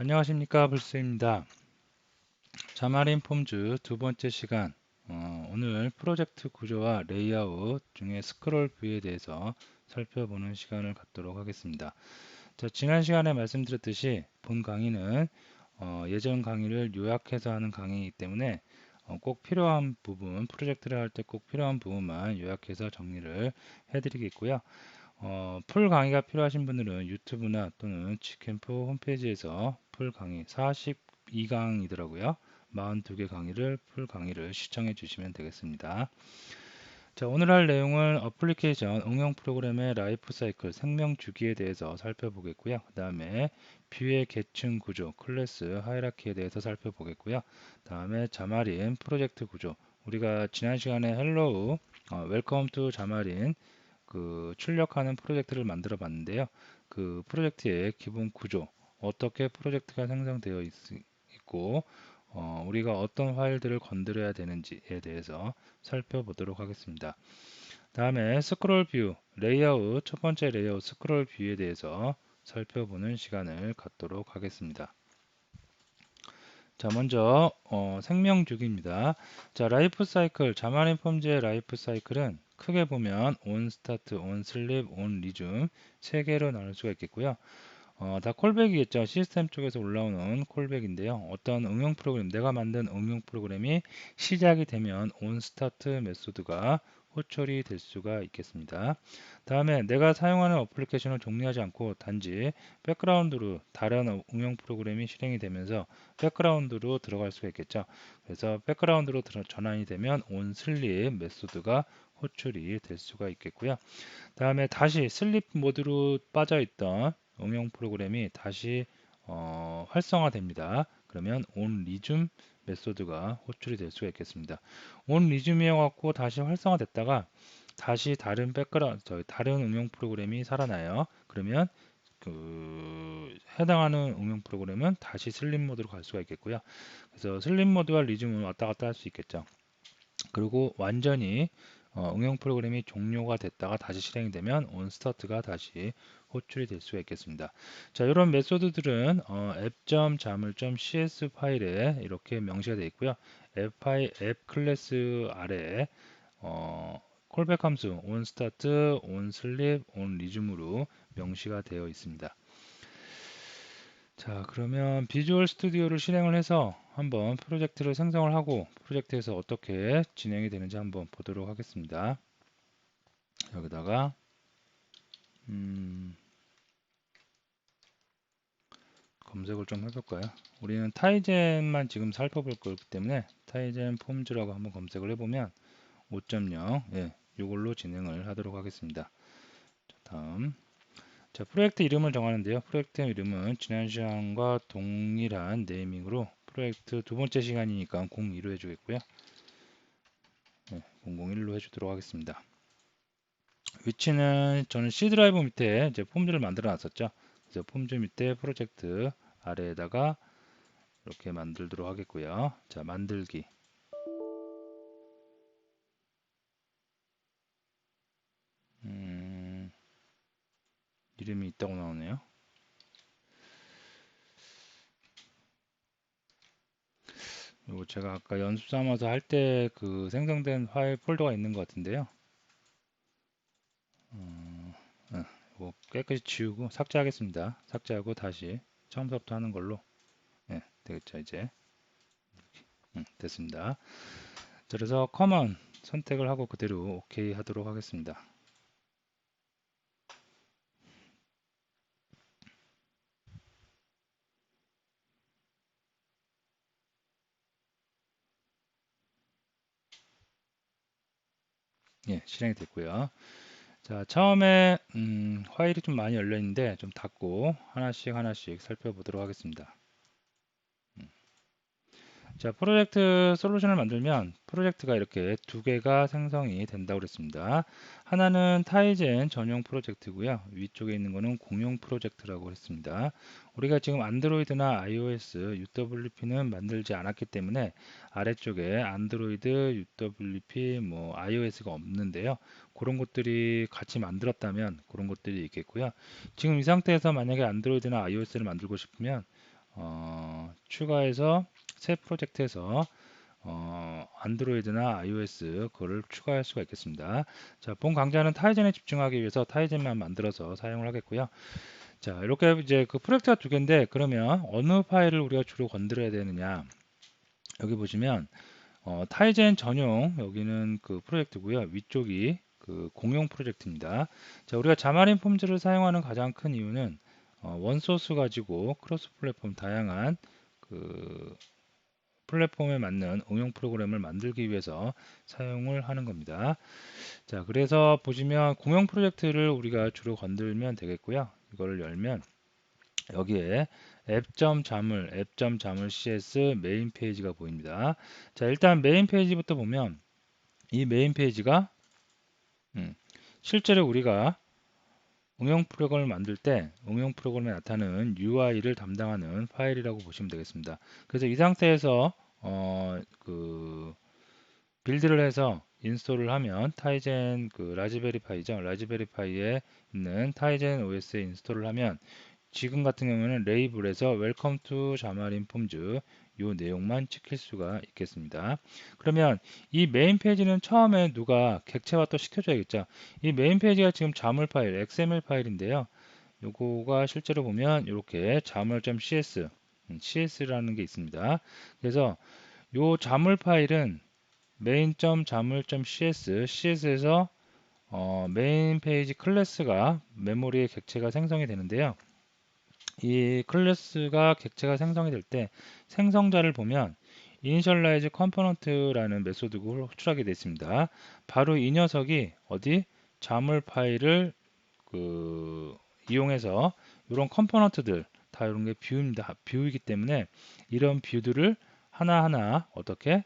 안녕하십니까, 불스입니다. 자마린 폼즈 두 번째 시간. 오늘 프로젝트 구조와 레이아웃 중에 스크롤 뷰에 대해서 살펴보는 시간을 갖도록 하겠습니다. 자, 지난 시간에 말씀드렸듯이 본 강의는 예전 강의를 요약해서 하는 강의이기 때문에 꼭 필요한 부분, 프로젝트를 할 때 꼭 필요한 부분만 요약해서 정리를 해드리겠고요. 풀 강의가 필요하신 분들은 유튜브나 또는 지캠프 홈페이지에서 풀 강의 42강이더라고요. 42개 강의를 풀 강의를 시청해 주시면 되겠습니다. 자, 오늘 할 내용은 어플리케이션 응용 프로그램의 라이프 사이클 생명 주기에 대해서 살펴보겠고요. 그 다음에 뷰의 계층 구조, 클래스 하이라키에 대해서 살펴보겠고요. 다음에 자마린 프로젝트 구조. 우리가 지난 시간에 헬로우 웰컴 투 자마린 출력하는 프로젝트를 만들어 봤는데요. 그 프로젝트의 기본 구조, 어떻게 프로젝트가 생성되어 있고, 우리가 어떤 파일들을 건드려야 되는지에 대해서 살펴보도록 하겠습니다. 다음에 스크롤 뷰, 레이아웃, 첫 번째 레이아웃 스크롤 뷰에 대해서 살펴보는 시간을 갖도록 하겠습니다. 자, 먼저 생명 주기입니다. 자, 라이프 사이클, 자마린 폼즈의 라이프 사이클은 크게 보면 온 스타트, 온 슬립, 온 리즘 세 개로 나눌 수가 있겠고요. 다 콜백이겠죠. 시스템 쪽에서 올라오는 콜백인데요. 어떤 응용 프로그램, 내가 만든 응용 프로그램이 시작이 되면 온 스타트 메소드가 호출이 될 수가 있겠습니다. 다음에 내가 사용하는 어플리케이션을 정리하지 않고 단지 백그라운드로 다른 응용 프로그램이 실행이 되면서 백그라운드로 들어갈 수가 있겠죠. 그래서 백그라운드로 전환이 되면 온 슬립 메소드가 호출이 될 수가 있겠고요. 다음에 다시 슬립 모드로 빠져있던 응용 프로그램이 다시 활성화됩니다. 그러면 on resume 메소드가 호출이 될 수가 있겠습니다. on resume이어 갖고 다시 활성화됐다가 다시 다른 다른 응용 프로그램이 살아나요. 그러면 해당하는 응용 프로그램은 다시 슬립 모드로 갈 수가 있겠고요. 그래서 슬립 모드와 리즘은 왔다 갔다 할 수 있겠죠. 그리고 완전히 응용 프로그램이 종료가 됐다가 다시 실행이 되면 onStart가 다시 호출이 될 수가 있겠습니다. 자, 이런 메소드들은 app.jaml.cs 파일에 이렇게 명시가 되어 있고요. 앱 클래스 아래에 콜백 함수 onStart, onSleep, onResume으로 명시가 되어 있습니다. 자, 그러면 비주얼 스튜디오를 실행을 해서 한번 프로젝트를 생성을 하고 프로젝트에서 어떻게 진행이 되는지 한번 보도록 하겠습니다. 여기다가 검색을 좀 해볼까요? 우리는 타이젠만 지금 살펴볼 거기 때문에 타이젠 폼즈라고 한번 검색을 해보면 5.0 이걸로 진행을 하도록 하겠습니다. 자, 다음 자, 프로젝트 이름을 정하는데요. 프로젝트 이름은 지난 시간과 동일한 네이밍으로 프로젝트 두 번째 시간이니까 02로 해주겠고요. 001로 해주도록 하겠습니다. 위치는 저는 C 드라이브 밑에 이제 폼즈를 만들어 놨었죠. 그래서 폼즈 밑에 프로젝트 아래에다가 이렇게 만들도록 하겠고요. 자, 만들기. 이름이 있다고 나오네요. 이거 제가 아까 연습 삼아서 할 때 그 생성된 파일 폴더가 있는 것 같은데요. 이거 깨끗이 지우고 삭제하겠습니다. 삭제하고 다시 처음부터 하는 걸로 되겠죠 이제. 됐습니다. 그래서 커먼 선택을 하고 그대로 OK 하도록 하겠습니다. 실행이 됐고요. 자, 처음에 파일이 좀 많이 열려 있는데 좀 닫고 하나씩 하나씩 살펴보도록 하겠습니다. 자, 프로젝트 솔루션을 만들면 프로젝트가 이렇게 두 개가 생성이 된다고 그랬습니다. 하나는 타이젠 전용 프로젝트고요. 위쪽에 있는 거는 공용 프로젝트라고 했습니다. 우리가 지금 안드로이드나 iOS, UWP는 만들지 않았기 때문에 아래쪽에 안드로이드, UWP, iOS가 없는데요. 그런 것들이 같이 만들었다면 그런 것들이 있겠고요. 지금 이 상태에서 만약에 안드로이드나 iOS를 만들고 싶으면 추가해서 새 프로젝트에서 안드로이드나 iOS 그거를 추가할 수가 있겠습니다. 자, 본 강좌는 타이젠에 집중하기 위해서 타이젠만 만들어서 사용을 하겠고요. 자, 이렇게 이제 그 프로젝트가 두 개인데 그러면 어느 파일을 우리가 주로 건드려야 되느냐? 여기 보시면 타이젠 전용 여기는 그 프로젝트고요. 위쪽이 그 공용 프로젝트입니다. 자, 우리가 자마린 폼즈를 사용하는 가장 큰 이유는 원소스 가지고 크로스 플랫폼 다양한 그 플랫폼에 맞는 응용 프로그램을 만들기 위해서 사용을 하는 겁니다. 자, 그래서 보시면 공용 프로젝트를 우리가 주로 건들면 되겠고요. 이거를 열면 여기에 앱.자물 cs 메인 페이지가 보입니다. 자, 일단 메인 페이지부터 보면 이 메인 페이지가 실제로 우리가 응용 프로그램을 만들 때 응용 프로그램에 나타나는 UI를 담당하는 파일이라고 보시면 되겠습니다. 그래서 이 상태에서 빌드를 해서 인스톨을 하면 타이젠 그 라즈베리 파이죠. 라즈베리 파이에 있는 타이젠 OS에 인스톨을 하면 지금 같은 경우는 레이블에서 웰컴 투 자마린 폼즈 요 내용만 찍힐 수가 있겠습니다. 그러면 이 메인 페이지는 처음에 누가 객체화 또 시켜줘야겠죠. 이 메인 페이지가 지금 자물 파일, XML 파일인데요. 요거가 실제로 보면 이렇게 자물.cs, CS라는 게 있습니다. 그래서 요 자물 파일은 main.jamul.cs, CS에서 메인 페이지 클래스가 메모리에 객체가 생성이 되는데요. 이 클래스가 객체가 생성이 될 때 생성자를 보면 initialize component라는 메소드가 호출하게 되어 있습니다. 바로 이 녀석이 어디 자물 파일을 이용해서 이런 컴포넌트들 다 이런 게 뷰입니다. 뷰이기 때문에 이런 뷰들을 하나하나 어떻게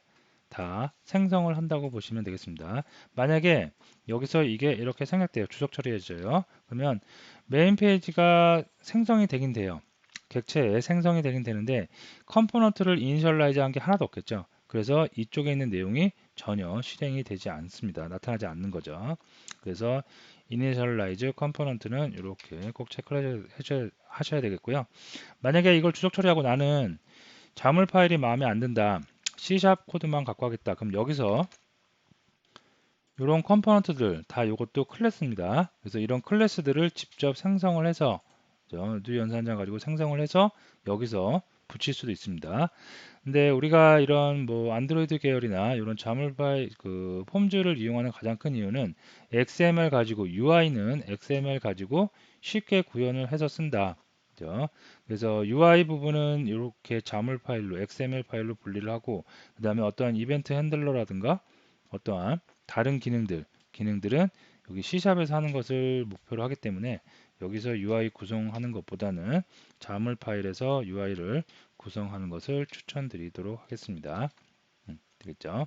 다 생성을 한다고 보시면 되겠습니다. 만약에 여기서 이게 이렇게 생략돼요. 주석 처리해져요. 그러면 메인 페이지가 생성이 되긴 돼요. 객체에 생성이 되긴 되는데 컴포넌트를 이니셜라이즈 한 게 하나도 없겠죠. 그래서 이쪽에 있는 내용이 전혀 실행이 되지 않습니다. 나타나지 않는 거죠. 그래서 이니셜라이즈 컴포넌트는 이렇게 꼭 체크를 하셔야 되겠고요. 만약에 이걸 주석 처리하고 나는 자물 파일이 마음에 안 든다. C# 코드만 갖고 하겠다. 그럼 여기서 이런 컴포넌트들 다 이것도 클래스입니다. 그래서 이런 클래스들을 직접 생성을 해서 누 연산자 가지고 생성을 해서 여기서 붙일 수도 있습니다. 근데 우리가 이런 뭐 안드로이드 계열이나 이런 자물 파일 폼즈를 이용하는 가장 큰 이유는 XML 가지고 UI는 XML 가지고 쉽게 구현을 해서 쓴다. 그죠? 그래서 UI 부분은 이렇게 자물 파일로 XML 파일로 분리를 하고 그 다음에 어떠한 이벤트 핸들러라든가 어떠한 다른 기능들은 여기 C샵에서 하는 것을 목표로 하기 때문에 여기서 UI 구성하는 것보다는 자물 파일에서 UI를 구성하는 것을 추천드리도록 하겠습니다. 되겠죠?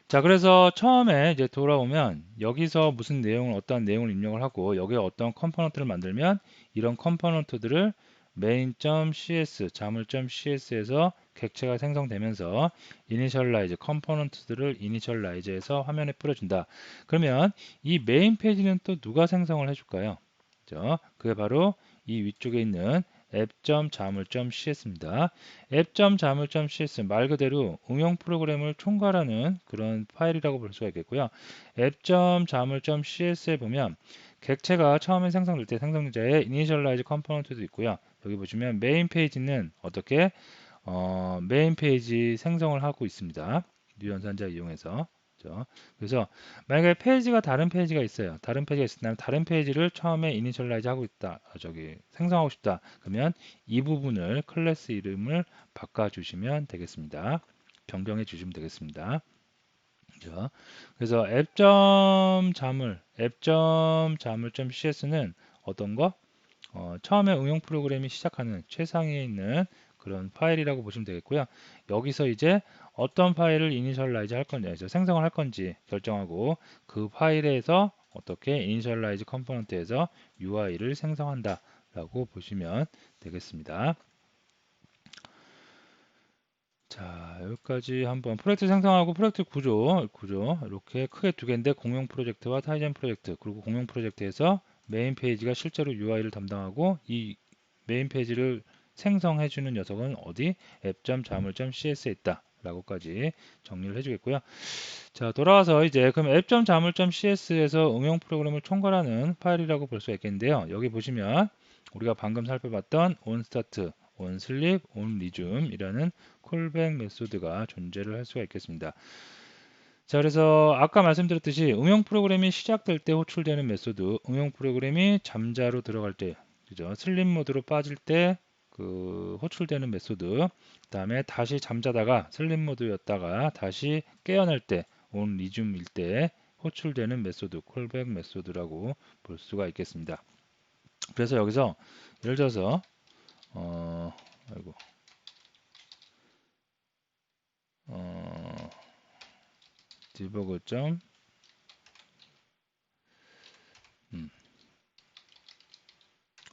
자, 그래서 처음에 이제 돌아오면 여기서 무슨 내용을 어떤 내용을 입력을 하고 여기에 어떤 컴포넌트를 만들면 이런 컴포넌트들을 main.cs, 자물.cs에서 객체가 생성되면서 initialize 컴포넌트들을 initialize해서 화면에 뿌려준다. 그러면 이 메인 페이지는 또 누가 생성을 해줄까요? 그죠? 그게 바로 이 위쪽에 있는 app.jamul.cs입니다. app.jamul.cs 말 그대로 응용 프로그램을 총괄하는 그런 파일이라고 볼 수가 있겠고요. app.jamul.cs에 보면 객체가 처음에 생성될 때 생성자의 initialize 컴포넌트도 있고요. 여기 보시면 메인 페이지는 어떻게 메인 페이지 생성을 하고 있습니다. 뉴연산자 이용해서. 그렇죠? 그래서 만약에 페이지가 다른 페이지가 있어요. 다른 페이지가 있으면 다른 페이지를 처음에 이니셜라이즈 하고 있다. 생성하고 싶다. 그러면 이 부분을 클래스 이름을 바꿔주시면 되겠습니다. 변경해 주시면 되겠습니다. 그죠? 그래서 app.jamul.cs는 어떤 거? 처음에 응용 프로그램이 시작하는 최상위에 있는 그런 파일이라고 보시면 되겠고요. 여기서 이제 어떤 파일을 이니셜라이즈 할 건지, 생성을 할 건지 결정하고 그 파일에서 어떻게 이니셜라이즈 컴포넌트에서 UI를 생성한다 라고 보시면 되겠습니다. 자, 여기까지 한번 프로젝트 생성하고 프로젝트 구조 이렇게 크게 두 개인데 공용 프로젝트와 타이젠 프로젝트 그리고 공용 프로젝트에서 메인 페이지가 실제로 UI를 담당하고 이 메인 페이지를 생성해주는 녀석은 어디 app.자물.cs에 있다 라고까지 정리를 해주겠고요. 자, 돌아와서 이제 그럼 app.자물.cs에서 응용 프로그램을 총괄하는 파일이라고 볼 수가 있겠는데요. 여기 보시면 우리가 방금 살펴봤던 onStart, onSleep, onResume 이라는 콜백 메소드가 존재를 할 수가 있겠습니다. 자, 그래서 아까 말씀드렸듯이 응용 프로그램이 시작될 때 호출되는 메소드, 응용 프로그램이 잠자로 들어갈 때, 그죠? 슬립 모드로 빠질 때 그 호출되는 메소드, 그다음에 다시 잠자다가 슬립 모드였다가 다시 깨어날 때, 온 리줌일 때 호출되는 메소드, 콜백 메소드라고 볼 수가 있겠습니다. 그래서 여기서 예를 들어서 아이고, 디버그 점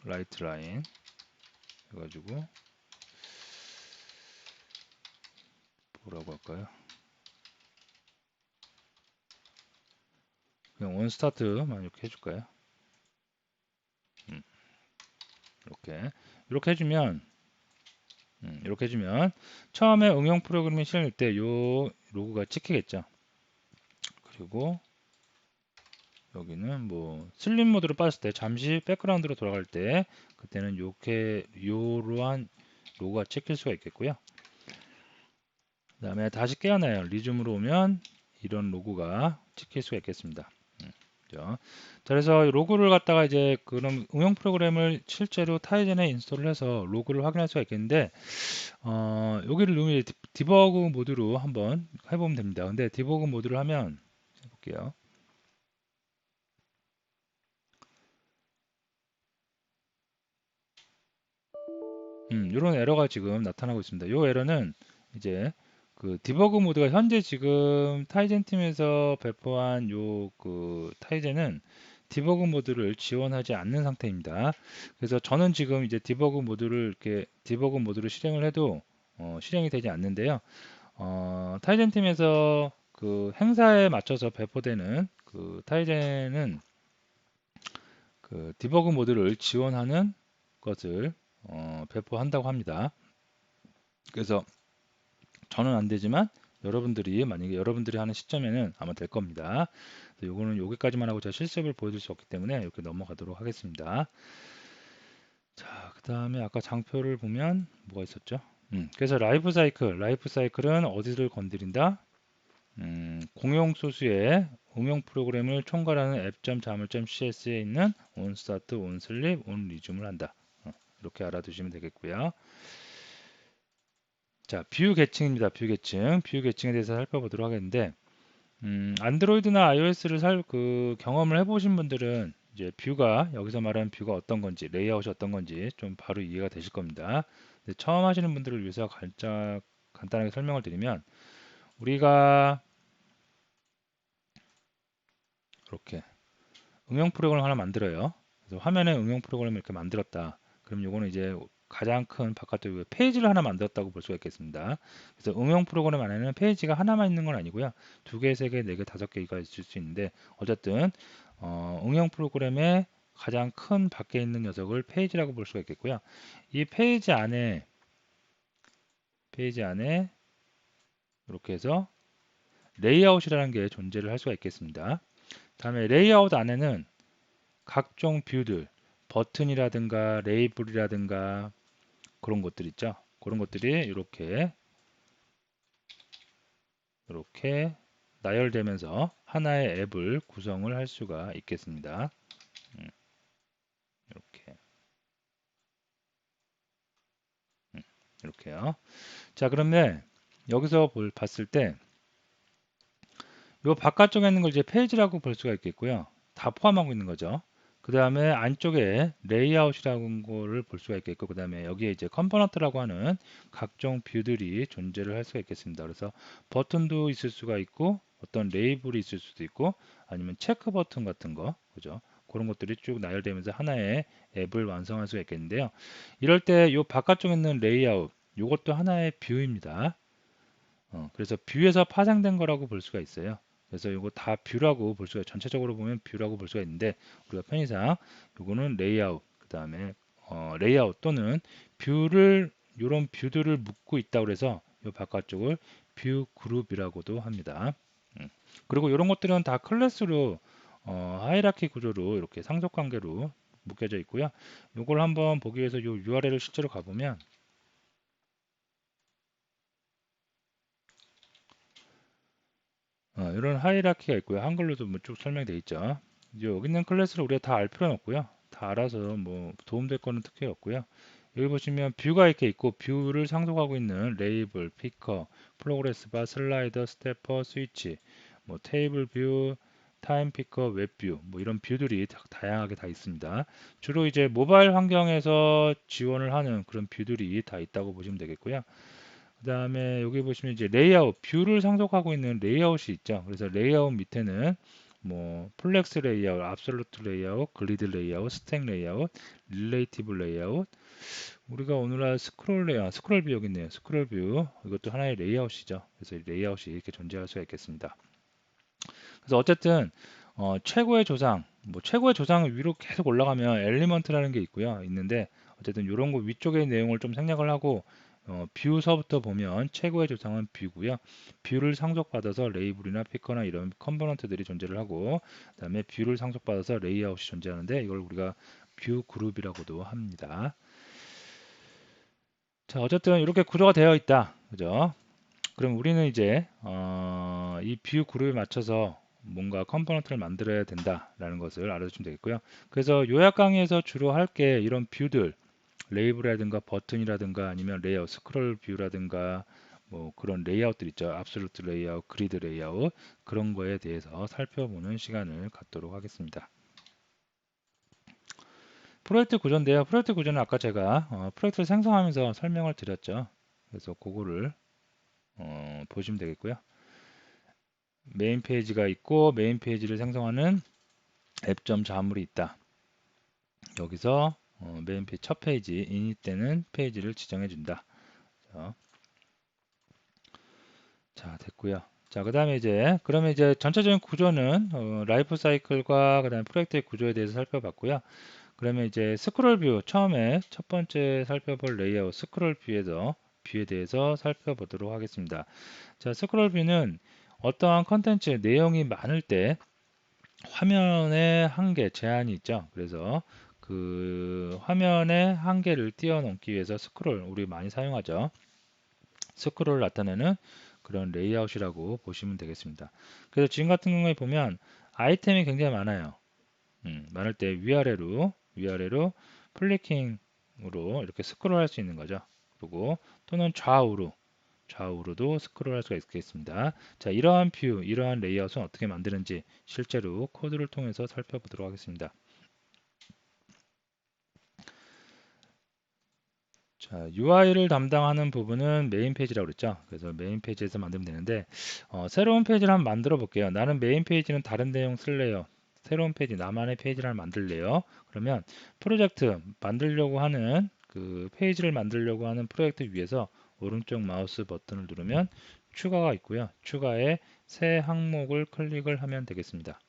라이트 라인 해가지고 뭐라고 할까요? 그냥 원 스타트만 이렇게 해줄까요? 이렇게 해주면 처음에 응용 프로그램이 실행될 때 요 로그가 찍히겠죠. 그리고 여기는 뭐 슬립 모드로 빠졌을 때 잠시 백그라운드로 돌아갈 때 그때는 요러한 로그가 찍힐 수가 있겠고요. 그 다음에 다시 깨어나요. 리즘으로 오면 이런 로고가 찍힐 수가 있겠습니다. 자, 그래서 로그를 갖다가 이제 그럼 응용 프로그램을 실제로 타이젠에 인스톨을 해서 로그를 확인할 수가 있겠는데 여기를 누르면 디버그 모드로 한번 해보면 됩니다. 근데 디버그 모드를 하면 해볼게요. 이런 에러가 지금 나타나고 있습니다. 이 에러는 이제 그 디버그 모드가 현재 지금 타이젠 팀에서 배포한 요 그 타이젠은 디버그 모드를 지원하지 않는 상태입니다. 그래서 저는 지금 이제 디버그 모드를 이렇게 디버그 모드를 실행을 해도 실행이 되지 않는데요. 타이젠 팀에서 그 행사에 맞춰서 배포되는 그 타이젠은 그 디버그 모드를 지원하는 것을 배포한다고 합니다. 그래서 저는 안 되지만 여러분들이 만약에 여러분들이 하는 시점에는 아마 될 겁니다. 요거는 여기까지만 하고 제가 실습을 보여줄 수 없기 때문에 이렇게 넘어가도록 하겠습니다. 자, 그 다음에 아까 장표를 보면 뭐가 있었죠? 그래서 라이프 사이클은 어디를 건드린다? 공용 소스의 응용 프로그램을 총괄하는 app.자물.cs에 있는 onStart, onSleep, onResume을 한다. 이렇게 알아두시면 되겠고요. 자, 뷰 계층입니다. 뷰 계층에 대해서 살펴보도록 하겠는데, 안드로이드나 iOS를 경험을 해보신 분들은 이제 뷰가 여기서 말하는 뷰가 어떤 건지, 레이아웃이 어떤 건지 좀 바로 이해가 되실 겁니다. 근데 처음 하시는 분들을 위해서 간단하게 설명을 드리면, 우리가 이렇게 응용 프로그램을 하나 만들어요. 그래서 화면에 응용 프로그램을 이렇게 만들었다. 그럼 요거는 이제 가장 큰 바깥쪽 페이지를 하나 만들었다고 볼 수가 있겠습니다. 그래서 응용 프로그램 안에는 페이지가 하나만 있는 건 아니고요. 2개, 3개, 4개, 5개가 있을 수 있는데 어쨌든 응용 프로그램의 가장 큰 밖에 있는 녀석을 페이지라고 볼 수가 있겠고요. 이 페이지 안에 이렇게 해서 레이아웃이라는 게 존재를 할 수가 있겠습니다. 다음에 레이아웃 안에는 각종 뷰들, 버튼이라든가 레이블이라든가 그런 것들 있죠. 그런 것들이 이렇게 나열되면서 하나의 앱을 구성을 할 수가 있겠습니다. 이렇게 이렇게요. 자, 그러면 여기서 봤을 때 이 바깥쪽에 있는 걸 이제 페이지라고 볼 수가 있겠고요. 다 포함하고 있는 거죠. 그 다음에 안쪽에 레이아웃이라는 거를 볼 수가 있겠고, 그 다음에 여기에 이제 컴포넌트라고 하는 각종 뷰들이 존재를 할 수가 있겠습니다. 그래서 버튼도 있을 수가 있고, 어떤 레이블이 있을 수도 있고, 아니면 체크 버튼 같은 거, 그죠? 그런 것들이 쭉 나열되면서 하나의 앱을 완성할 수가 있겠는데요. 이럴 때 이 바깥쪽에 있는 레이아웃, 이것도 하나의 뷰입니다. 그래서 뷰에서 파생된 거라고 볼 수가 있어요. 그래서 이거 다 뷰라고 전체적으로 보면 뷰라고 볼 수가 있는데 우리가 편의상 이거는 레이아웃, 그 다음에 레이아웃 또는 뷰를 이런 뷰들을 묶고 있다고 그래서 이 바깥쪽을 뷰 그룹이라고도 합니다. 그리고 이런 것들은 다 클래스로 하이라키 구조로 이렇게 상속 관계로 묶여져 있고요. 이걸 한번 보기 위해서 이 URL을 실제로 가보면 이런 하이라키가 있고요. 한글로도 뭐쭉 설명되어 있죠. 여기 있는 클래스를 우리가 다 알 필요는 없고요. 다 알아서 뭐 도움될 거는 특히 없고요. 여기 보시면 뷰가 이렇게 있고 뷰를 상속하고 있는 레이블, 피커, 프로그레스 바, 슬라이더, 스태퍼, 스위치, 뭐 테이블 뷰, 타임 피커, 웹 뷰, 뭐 이런 뷰들이 다양하게 다 있습니다. 주로 이제 모바일 환경에서 지원을 하는 그런 뷰들이 다 있다고 보시면 되겠고요. 그 다음에 여기 보시면 이제 레이아웃, 뷰를 상속하고 있는 레이아웃이 있죠. 그래서 레이아웃 밑에는 뭐 플렉스 레이아웃, 압솔루트 레이아웃, 그리드 레이아웃, 스택 레이아웃, 릴레이티브 레이아웃. 우리가 오늘날 스크롤 레이아웃, 스크롤 뷰 여기 있네요. 스크롤 뷰 이것도 하나의 레이아웃이죠. 그래서 이 레이아웃이 이렇게 존재할 수가 있겠습니다. 그래서 어쨌든 최고의 조상, 뭐 최고의 조상 위로 계속 올라가면 엘리먼트라는 게 있고요. 있는데 어쨌든 이런 거 위쪽의 내용을 좀 생략을 하고 뷰서부터 보면 최고의 조상은 뷰고요. 뷰를 상속받아서 레이블이나 피커나 이런 컴포넌트들이 존재를 하고 그다음에 뷰를 상속받아서 레이아웃이 존재하는데 이걸 우리가 뷰 그룹이라고도 합니다. 자, 어쨌든 이렇게 구조가 되어 있다. 그죠? 그럼 우리는 이제 이 뷰 그룹에 맞춰서 뭔가 컴포넌트를 만들어야 된다라는 것을 알아두시면 되겠고요. 그래서 요약 강의에서 주로 할 게 이런 뷰들, 레이블이라든가 버튼이라든가 아니면 레이아웃, 스크롤 뷰라든가 뭐 그런 레이아웃들 있죠. 압솔루트 레이아웃, 그리드 레이아웃 그런 거에 대해서 살펴보는 시간을 갖도록 하겠습니다. 프로젝트 구조인데요. 프로젝트 구조는 아까 제가 프로젝트를 생성하면서 설명을 드렸죠. 그래서 그거를 보시면 되겠고요. 메인 페이지가 있고 메인 페이지를 생성하는 앱.자물이 자물이 있다. 여기서 메인 페이지 첫 페이지 init 때는 페이지를 지정해 준다. 자, 됐고요. 자, 그다음에 이제 그러면 이제 전체적인 구조는 라이프 사이클과 그다음에 프로젝트의 구조에 대해서 살펴봤고요. 그러면 이제 스크롤 뷰 처음에 첫 번째 살펴볼 레이아웃 스크롤 뷰에 대해서 살펴보도록 하겠습니다. 자, 스크롤 뷰는 어떠한 컨텐츠 내용이 많을 때 화면의 한계 제한이 있죠. 그래서 그 화면의 한계를 뛰어넘기 위해서 스크롤 우리 많이 사용하죠. 스크롤을 나타내는 그런 레이아웃이라고 보시면 되겠습니다. 그래서 지금 같은 경우에 보면 아이템이 굉장히 많아요. 많을 때 위아래로 플리킹으로 이렇게 스크롤 할 수 있는 거죠. 그리고 또는 좌우로도 스크롤 할 수가 있겠습니다. 자, 이러한 뷰, 이러한 레이아웃은 어떻게 만드는지 실제로 코드를 통해서 살펴보도록 하겠습니다. 자, UI를 담당하는 부분은 메인 페이지라고 그랬죠. 그래서 메인 페이지에서 만들면 되는데 새로운 페이지를 한번 만들어 볼게요. 나는 메인 페이지는 다른 내용 쓸래요. 새로운 페이지, 나만의 페이지를 만들래요. 그러면 프로젝트 만들려고 하는 그 페이지를 만들려고 하는 프로젝트 위에서 오른쪽 마우스 버튼을 누르면 추가가 있고요. 추가에 새 항목을 클릭을 하면 되겠습니다.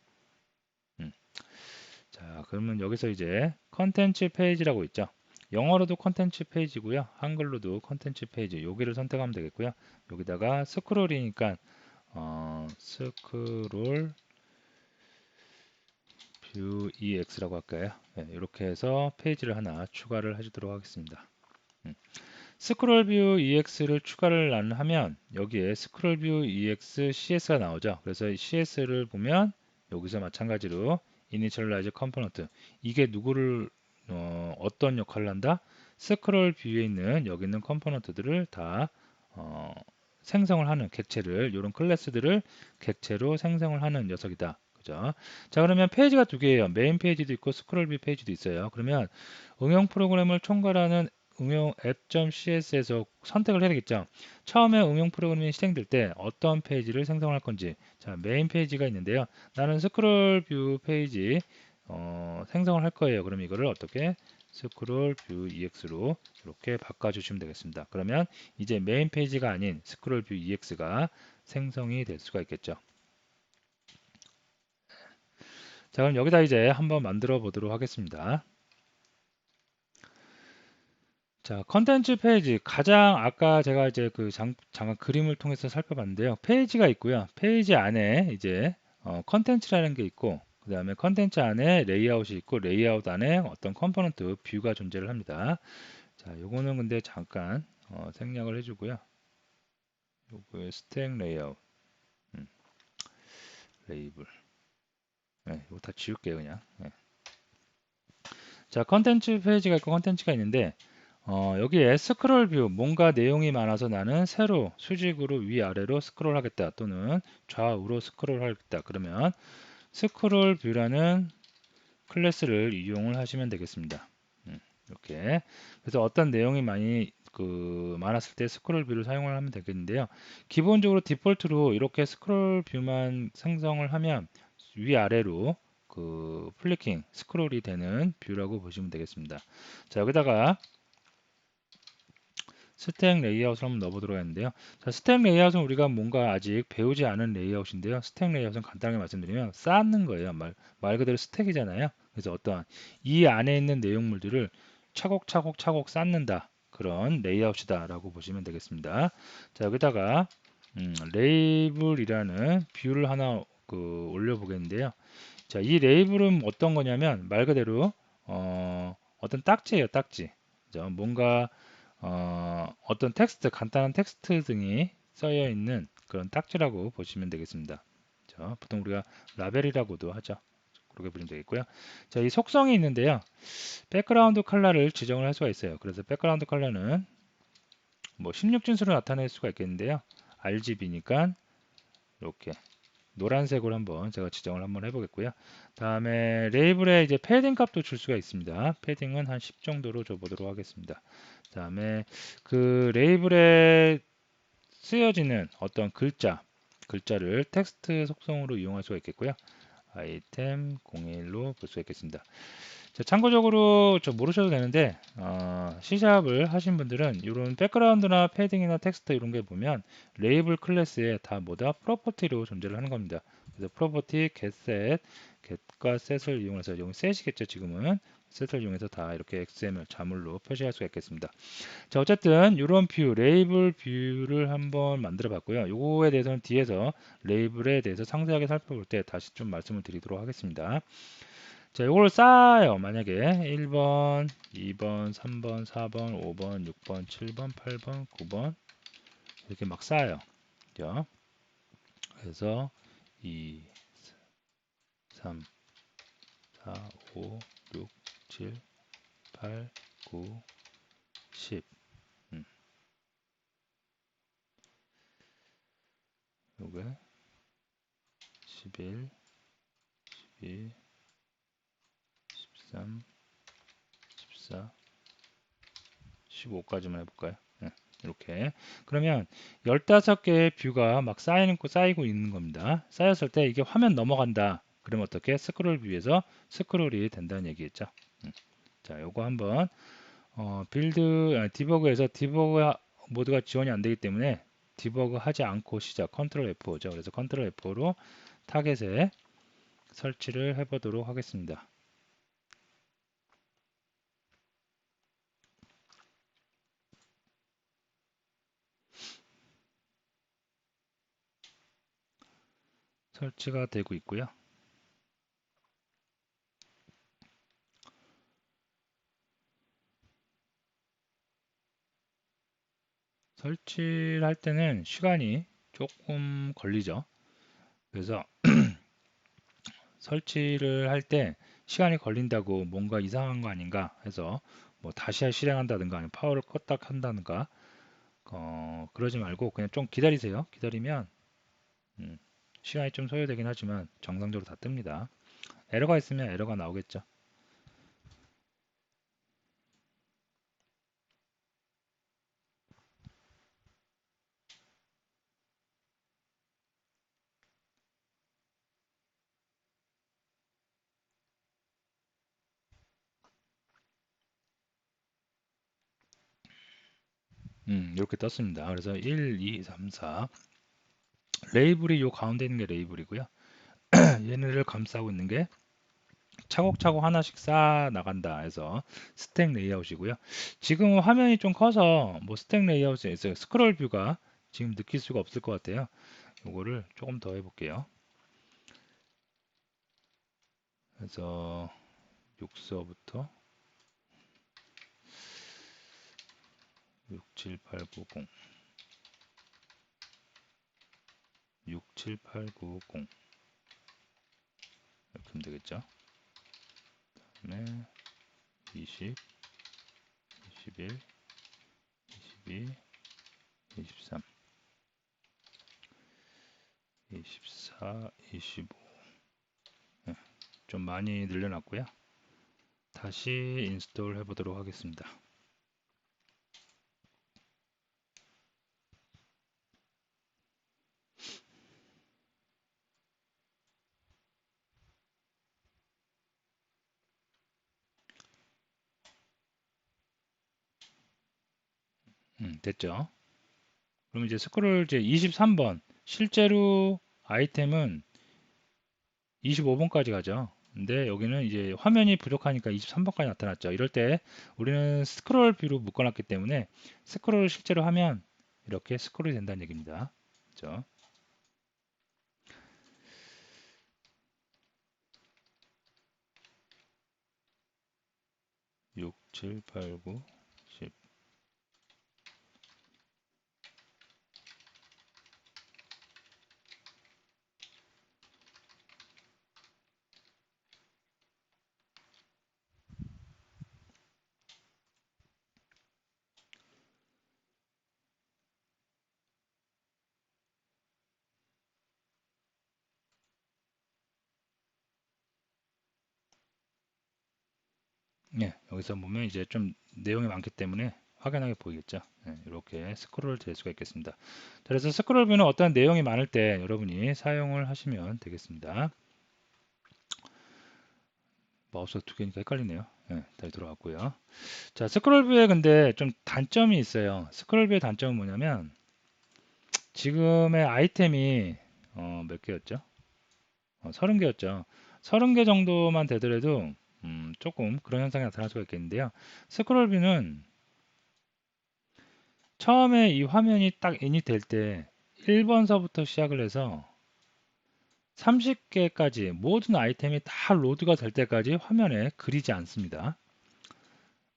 자, 그러면 여기서 이제 컨텐츠 페이지라고 있죠. 영어로도 컨텐츠 페이지고요. 한글로도 컨텐츠 페이지. 여기를 선택하면 되겠고요. 여기다가 스크롤이니까 스크롤 뷰 EX라고 할까요? 네, 이렇게 해서 페이지를 하나 추가를 해주도록 하겠습니다. 스크롤 뷰 EX를 추가를 하면 여기에 스크롤 뷰 EX CS가 나오죠. 그래서 CS를 보면 여기서 마찬가지로 Initialize Component 이게 누구를 어떤 역할을 한다? 스크롤 뷰에 있는 여기 있는 컴포넌트들을 다 생성을 하는 객체를 이런 클래스들을 객체로 생성을 하는 녀석이다. 그죠? 자, 그러면 페이지가 두 개예요. 메인 페이지도 있고 스크롤 뷰 페이지도 있어요. 그러면 응용 프로그램을 총괄하는 응용 app.cs에서 선택을 해야 되겠죠. 처음에 응용 프로그램이 실행될 때 어떤 페이지를 생성할 건지. 자, 메인 페이지가 있는데요. 나는 스크롤 뷰 페이지 생성을 할 거예요. 그럼 이거를 어떻게 스크롤 뷰 EX로 이렇게 바꿔주시면 되겠습니다. 그러면 이제 메인 페이지가 아닌 스크롤 뷰 EX가 생성이 될 수가 있겠죠. 자, 그럼 여기다 이제 한번 만들어 보도록 하겠습니다. 자, 컨텐츠 페이지 가장 아까 제가 이제 그 잠깐 그림을 통해서 살펴봤는데요. 페이지가 있고요. 페이지 안에 이제 컨텐츠라는 게 있고 그 다음에 컨텐츠 안에 레이아웃이 있고 레이아웃 안에 어떤 컴포넌트 뷰가 존재를 합니다. 자, 요거는 근데 잠깐 생략을 해주고요. 요거의 스택 레이아웃, 음, 레이블, 네, 이거 다 지울게요 그냥. 네. 자, 컨텐츠 페이지가 있고 컨텐츠가 있는데 여기에 스크롤 뷰, 뭔가 내용이 많아서 나는 세로, 수직으로 위아래로 스크롤 하겠다 또는 좌우로 스크롤 하겠다 그러면 스크롤 뷰라는 클래스를 이용을 하시면 되겠습니다. 이렇게 그래서 어떤 내용이 많았을 때 스크롤 뷰를 사용을 하면 되겠는데요. 기본적으로 디폴트로 이렇게 스크롤 뷰만 생성을 하면 위아래로 그 플리킹 스크롤이 되는 뷰라고 보시면 되겠습니다. 자, 여기다가 스택 레이아웃을 한번 넣어보도록 했는데요. 자, 스택 레이아웃은 우리가 뭔가 아직 배우지 않은 레이아웃인데요. 스택 레이아웃은 간단하게 말씀드리면 쌓는 거예요. 말 그대로 스택이잖아요. 그래서 어떠한 이 안에 있는 내용물들을 차곡차곡 쌓는다. 그런 레이아웃이다 라고 보시면 되겠습니다. 자, 여기다가 레이블이라는 뷰를 하나 올려보겠는데요. 자, 이 레이블은 어떤 거냐면 말 그대로 어떤 딱지예요, 딱지. 그죠? 뭔가 어떤 텍스트, 간단한 텍스트 등이 써여 있는 그런 딱지라고 보시면 되겠습니다. 자, 보통 우리가 라벨이라고도 하죠. 그렇게 보시면 되겠고요. 자, 이 속성이 있는데요. 백그라운드 컬러를 지정을 할 수가 있어요. 그래서 백그라운드 컬러는 뭐 16진수로 나타낼 수가 있겠는데요. RGB니까 이렇게 노란색으로 한번 제가 지정을 한번 해보겠고요. 다음에 레이블에 이제 패딩 값도 줄 수가 있습니다. 패딩은 한 10 정도로 줘보도록 하겠습니다. 다음에 그 레이블에 쓰여지는 어떤 글자를 텍스트 속성으로 이용할 수가 있겠고요. 아이템 01로 볼 수가 있겠습니다. 자, 참고적으로 저 모르셔도 되는데 C샵을 하신 분들은 이런 백그라운드나 패딩이나 텍스트 이런 게 보면 레이블 클래스에 다 뭐다 프로퍼티로 존재를 하는 겁니다. 그래서 프로퍼티 getset, get과 set을 이용해서 여기 set이겠죠 지금은 set을 이용해서 다 이렇게 XML 자물로 표시할 수가 있겠습니다. 자, 어쨌든 이런 뷰 레이블 뷰를 한번 만들어 봤고요. 요거에 대해서는 뒤에서 레이블에 대해서 상세하게 살펴볼 때 다시 좀 말씀을 드리도록 하겠습니다. 자, 이걸 쌓아요. 만약에 1번, 2번, 3번, 4번, 5번, 6번, 7번, 8번, 9번 이렇게 막 쌓아요. 그죠? 그래서 2, 3, 4, 5, 6, 7, 8, 9, 10. 요게 11, 12, 13, 14, 15까지만 해볼까요? 네, 이렇게. 그러면 15개의 뷰가 막 쌓이고 있는 겁니다. 쌓였을 때 이게 화면 넘어간다. 그러면 어떻게? 스크롤 뷰에서 스크롤이 된다는 얘기겠죠. 자, 요거 한번 디버그에서 디버그 모드가 지원이 안 되기 때문에 디버그 하지 않고 시작 컨트롤 F5죠. 그래서 컨트롤 F5로 타겟에 설치를 해보도록 하겠습니다. 설치가 되고 있고요. 설치를 할 때는 시간이 조금 걸리죠. 그래서 설치를 할 때 시간이 걸린다고 뭔가 이상한 거 아닌가 해서 뭐 다시 실행한다든가 아니면 파워를 껐다 한다든가 그러지 말고 그냥 좀 기다리세요. 기다리면 음, 시간이 좀 소요되긴 하지만 정상적으로 다 뜹니다. 에러가 있으면 에러가 나오겠죠. 이렇게 떴습니다. 그래서 1, 2, 3, 4 레이블이 요 가운데 있는 게 레이블이고요. 얘네를 감싸고 있는 게 차곡차곡 하나씩 쌓아 나간다 해서 스택 레이아웃이고요. 지금 화면이 좀 커서 뭐 스택 레이아웃에서 스크롤 뷰가 지금 느낄 수가 없을 것 같아요. 요거를 조금 더 해볼게요. 그래서 6서부터 67890 67890 이렇게 하면 되겠죠. 그다음에 20, 21, 22, 23, 24, 25. 네, 좀 많이 늘려놨고요. 다시 인스톨 해보도록 하겠습니다. 됐죠? 그럼 이제 스크롤 이제 23번 실제로 아이템은 25번까지 가죠. 근데 여기는 이제 화면이 부족하니까 23번까지 나타났죠. 이럴 때 우리는 스크롤 뷰로 묶어놨기 때문에 스크롤을 실제로 하면 이렇게 스크롤이 된다는 얘기입니다. 그렇죠? 6, 7, 8, 9, 10. 네, 여기서 보면 이제 좀 내용이 많기 때문에 확연하게 보이겠죠. 네, 이렇게 스크롤 될 수가 있겠습니다. 자, 그래서 스크롤 뷰는 어떤 내용이 많을 때 여러분이 사용을 하시면 되겠습니다. 마우스가 두 개니까 헷갈리네요. 네, 다시 돌아왔고요. 자, 스크롤 뷰에 근데 좀 단점이 있어요. 스크롤 뷰의 단점은 뭐냐면 지금의 아이템이 몇 개였죠? 30개였죠. 30개 정도만 되더라도 조금 그런 현상이 나타날 수가 있겠는데요. 스크롤 뷰는 처음에 이 화면이 딱 인이 될 때 1번서부터 시작을 해서 30개까지 모든 아이템이 다 로드가 될 때까지 화면에 그리지 않습니다.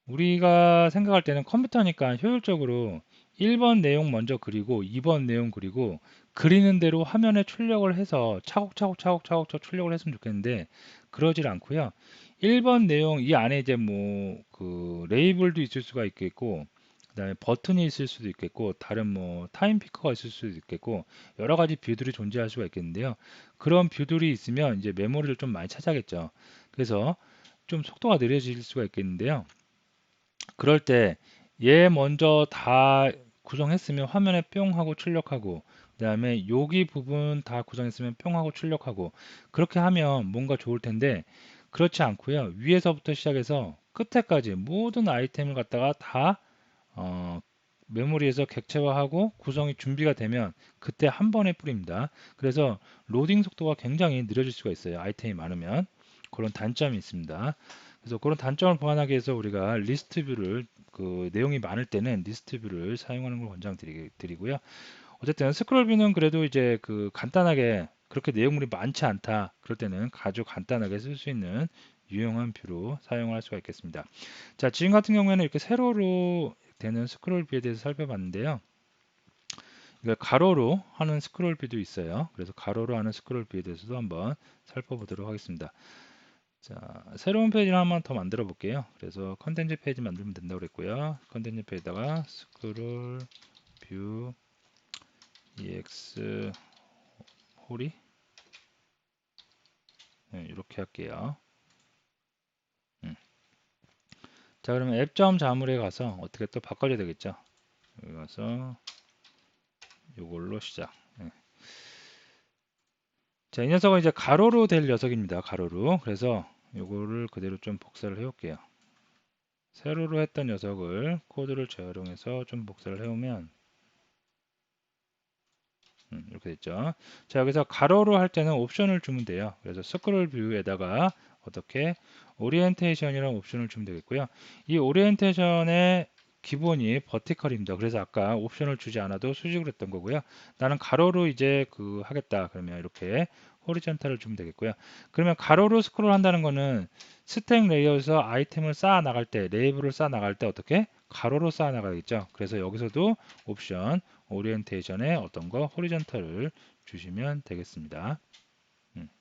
우리가 생각할 때는 컴퓨터니까 효율적으로 1번 내용 먼저 그리고 2번 내용 그리고 그리는 대로 화면에 출력을 해서 차곡차곡 출력을 했으면 좋겠는데 그러질 않고요. 1번 내용 이 안에 이제 뭐 그 레이블도 있을 수가 있겠고 그다음에 버튼이 있을 수도 있겠고 다른 뭐 타임 피커가 있을 수도 있겠고 여러 가지 뷰들이 존재할 수가 있겠는데요. 그런 뷰들이 있으면 이제 메모리를 좀 많이 차지하겠죠. 그래서 좀 속도가 느려질 수가 있겠는데요. 그럴 때 얘 먼저 다 구성했으면 화면에 뿅 하고 출력하고 그다음에 여기 부분 다 구성했으면 뿅 하고 출력하고 그렇게 하면 뭔가 좋을 텐데 그렇지 않고요. 위에서부터 시작해서 끝에까지 모든 아이템을 갖다가 다 어, 메모리에서 객체화하고 구성이 준비가 되면 그때 한 번에 뿌립니다. 그래서 로딩 속도가 굉장히 느려질 수가 있어요. 아이템이 많으면 그런 단점이 있습니다. 그래서 그런 단점을 보완하기 위해서 우리가 리스트 뷰를 그 내용이 많을 때는 리스트 뷰를 사용하는 걸 권장드리고요. 어쨌든 스크롤 뷰는 그래도 이제 그 간단하게 그렇게 내용물이 많지 않다. 그럴 때는 아주 간단하게 쓸 수 있는 유용한 뷰로 사용을 할 수가 있겠습니다. 자, 지금 같은 경우에는 이렇게 세로로 되는 스크롤 뷰에 대해서 살펴봤는데요. 이걸 가로로 하는 스크롤 뷰도 있어요. 그래서 가로로 하는 스크롤 뷰에 대해서도 한번 살펴보도록 하겠습니다. 자, 새로운 페이지를 한번 더 만들어 볼게요. 그래서 컨텐츠 페이지 만들면 된다고 그랬고요. 컨텐츠 페이지다가 스크롤 뷰 EX 홀이 네, 이렇게 할게요. 자, 그러면 앱점 자물에 가서 어떻게 또 바꿔줘야 되겠죠. 여기 가서 이걸로 시작. 네. 자, 이 녀석은 이제 가로로 될 녀석입니다. 가로로. 그래서 이거를 그대로 좀 복사를 해올게요. 세로로 했던 녀석을 코드를 재활용해서 좀 복사를 해오면 이렇게 됐죠. 자, 여기서 가로로 할 때는 옵션을 주면 돼요. 그래서 스크롤 뷰에다가 어떻게 오리엔테이션이라는 옵션을 주면 되겠고요. 이 오리엔테이션의 기본이 버티컬입니다. 그래서 아까 옵션을 주지 않아도 수직으로 했던 거고요. 나는 가로로 이제 하겠다. 그러면 이렇게 호리전탈을 주면 되겠고요. 그러면 가로로 스크롤 한다는 거는 스택 레이어에서 아이템을 쌓아 나갈 때, 레이블을 쌓아 나갈 때 어떻게? 가로로 쌓아 나가겠죠. 그래서 여기서도 옵션 오리엔테이션에 어떤 거 호리전탈을 주시면 되겠습니다.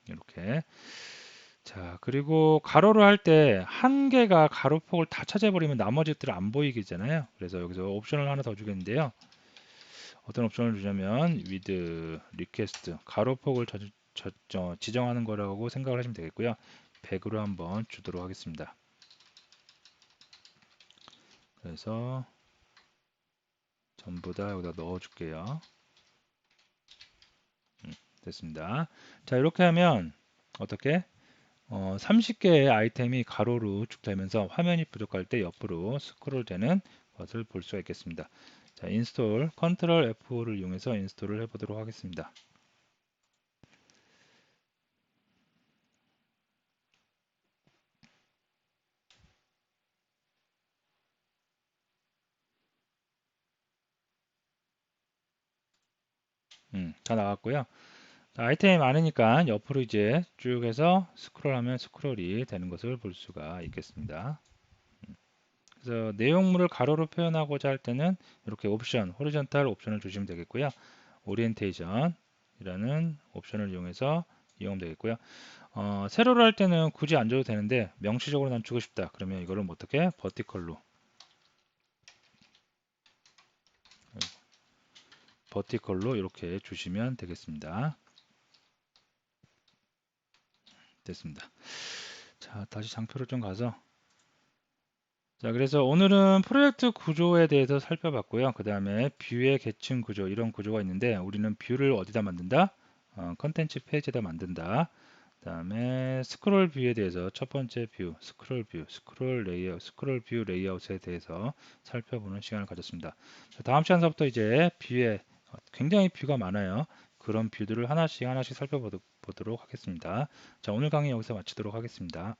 이렇게. 자, 그리고 가로로 할 때 한 개가 가로폭을 다 차지해버리면 나머지들은 안 보이겠잖아요. 그래서 여기서 옵션을 하나 더 주겠는데요. 어떤 옵션을 주냐면 with request 가로폭을 지정하는 거라고 생각을 하시면 되겠고요. 100으로 한번 주도록 하겠습니다. 그래서 전부 다 여기다 넣어 줄게요. 됐습니다. 자, 이렇게 하면 어떻게 30개의 아이템이 가로로 쭉 되면서 화면이 부족할 때 옆으로 스크롤 되는 것을 볼 수가 있겠습니다. 자, 인스톨 컨트롤 F를 이용해서 인스톨을 해보도록 하겠습니다. 다 나왔고요. 아이템이 많으니까 옆으로 이제 쭉 해서 스크롤하면 스크롤이 되는 것을 볼 수가 있겠습니다. 그래서 내용물을 가로로 표현하고자 할 때는 이렇게 옵션, 호리전탈 옵션을 주시면 되겠고요. 오리엔테이션이라는 옵션을 이용해서 이용하면 되겠고요. 세로로 할 때는 굳이 안 줘도 되는데 명시적으로 난 주고 싶다. 그러면 이거를 어떻게 버티컬로 이렇게 주시면 되겠습니다. 됐습니다. 자, 다시 장표를 좀 가서 자, 그래서 오늘은 프로젝트 구조에 대해서 살펴봤고요. 그 다음에 뷰의 계층 구조, 이런 구조가 있는데 우리는 뷰를 어디다 만든다? 컨텐츠 페이지에다 만든다. 그 다음에 스크롤 뷰에 대해서 첫 번째 뷰, 스크롤 뷰, 스크롤 레이아웃, 스크롤 뷰 레이아웃에 대해서 살펴보는 시간을 가졌습니다. 자, 다음 시간서부터 이제 뷰에 굉장히 뷰가 많아요. 그런 뷰들을 하나씩 하나씩 살펴보도록 하겠습니다. 자, 오늘 강의 여기서 마치도록 하겠습니다.